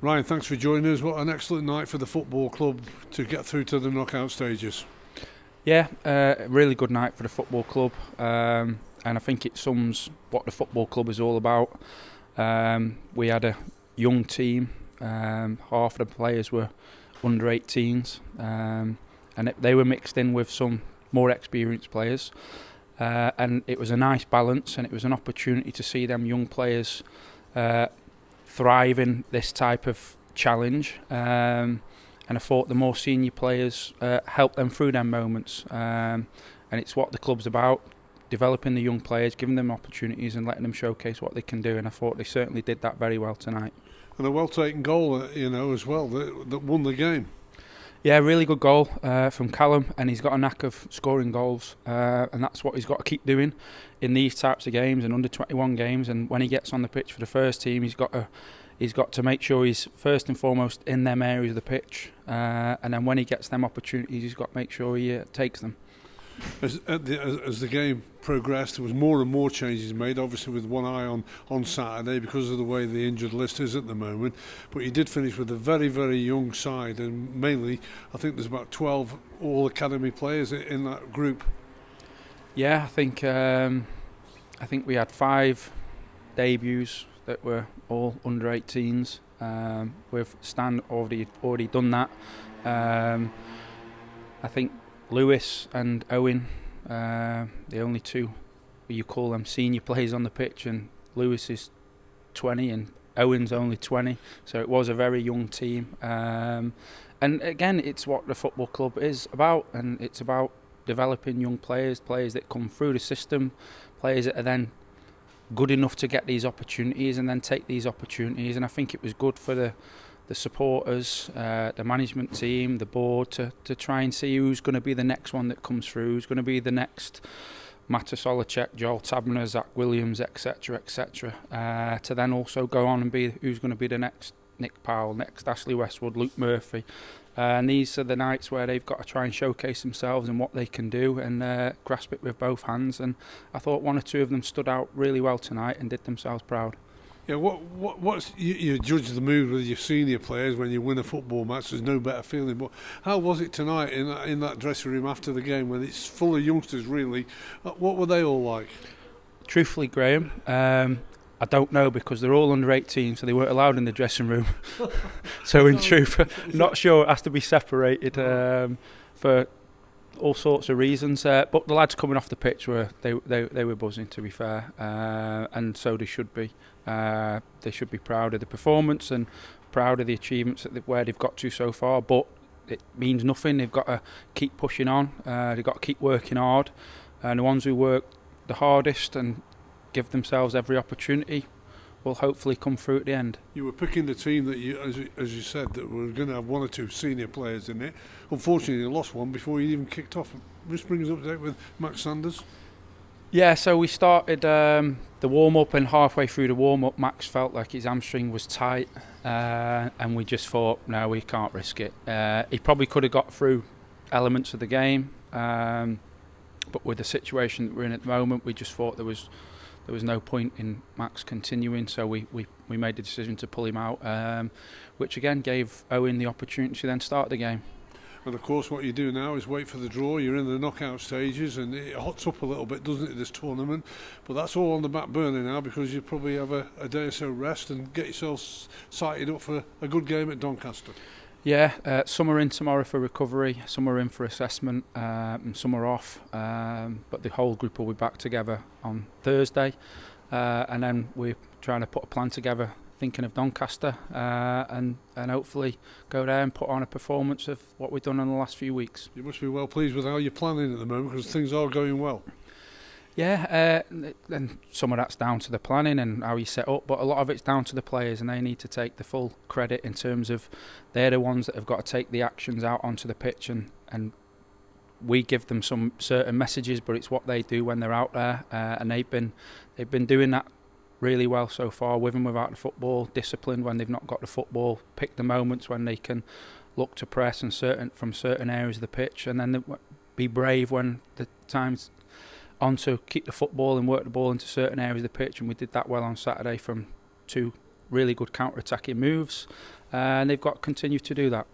Ryan, thanks for joining us. What an excellent night for the football club to get through to the knockout stages. Yeah, a really good night for the football club, and I think it sums what the football club is all about. We had a young team, half of the players were under 18s, and they were mixed in with some more experienced players, and it was a nice balance, and it was an opportunity to see them young players thrive in this type of challenge. And I thought the more senior players help them through them moments. And it's what the club's about, developing the young players, giving them opportunities and letting them showcase what they can do. And I thought they certainly did that very well tonight. And a well-taken goal, as well, that won the game. Yeah, really good goal from Callum, and he's got a knack of scoring goals, and that's what he's got to keep doing in these types of games and under 21 games. And when he gets on the pitch for the first team, he's got to make sure he's first and foremost in them areas of the pitch, and then when he gets them opportunities, he's got to make sure he takes them. As the game progressed, there was more and more changes made, obviously with one eye on Saturday because of the way the injured list is at the moment. But you did finish with a very, very young side, and mainly I think there's about 12 all academy players in that group. Yeah, I think we had 5 debuts that were all under 18s. With Stan already done that. I think Lewis and Owen, the only two you call them senior players on the pitch, and Lewis is 20 and Owen's only 20, so it was a very young team. And again, it's what the football club is about, and it's about developing young players that come through the system, players that are then good enough to get these opportunities and then take these opportunities. And I think it was good for the supporters, the management team, the board to try and see who's going to be the next one that comes through, who's going to be the next Mata Solacek, Joel Tabner, Zach Williams, etc., to then also go on and be who's going to be the next Nick Powell, next Ashley Westwood, Luke Murphy. And these are the nights where they've got to try and showcase themselves and what they can do and grasp it with both hands. And I thought one or two of them stood out really well tonight and did themselves proud. Yeah, what's you judge the mood with your senior players when you win a football match? There's no better feeling. But how was it tonight in that dressing room after the game when it's full of youngsters? Really, what were they all like? Truthfully, Graham, I don't know because they're all under 18, so they weren't allowed in the dressing room. So in truth, not sure. It has to be separated for all sorts of reasons. But the lads coming off the pitch were buzzing, to be fair, and so they should be. They should be proud of the performance and proud of the achievements where they've got to so far. But it means nothing. They've got to keep pushing on. They've got to keep working hard, and the ones who work the hardest and give themselves every opportunity will hopefully come through at the end. You were picking the team that you, as you said, that were going to have one or two senior players in it. Unfortunately, you lost one before you even kicked off. This brings us up to date with Max Sanders. Yeah, so we started the warm-up, and halfway through the warm-up Max felt like his hamstring was tight, and we just thought, no, we can't risk it. He probably could have got through elements of the game, but with the situation that we're in at the moment, we just thought there was no point in Max continuing, so we made the decision to pull him out, which again gave Owen the opportunity to then start the game. And of course what you do now is wait for the draw. You're in the knockout stages and it hots up a little bit, doesn't it, this tournament? But that's all on the back burner now because you probably have a day or so rest and get yourself sighted up for a good game at Doncaster. Yeah, some are in tomorrow for recovery, some are in for assessment, and some are off. But the whole group will be back together on Thursday, and then we're trying to put a plan together, thinking of Doncaster, and hopefully go there and put on a performance of what we've done in the last few weeks. You must be well pleased with how you're planning at the moment because things are going well. Yeah, and some of that's down to the planning and how you set up, but a lot of it's down to the players, and they need to take the full credit in terms of they're the ones that have got to take the actions out onto the pitch, and we give them some certain messages, but it's what they do when they're out there, and they've been doing that really well so far, with and without the football, disciplined when they've not got the football, pick the moments when they can look to press and from certain areas of the pitch, and then be brave when the times on to keep the football and work the ball into certain areas of the pitch, and we did that well on Saturday from 2 really good counter-attacking moves, and they've got to continue to do that.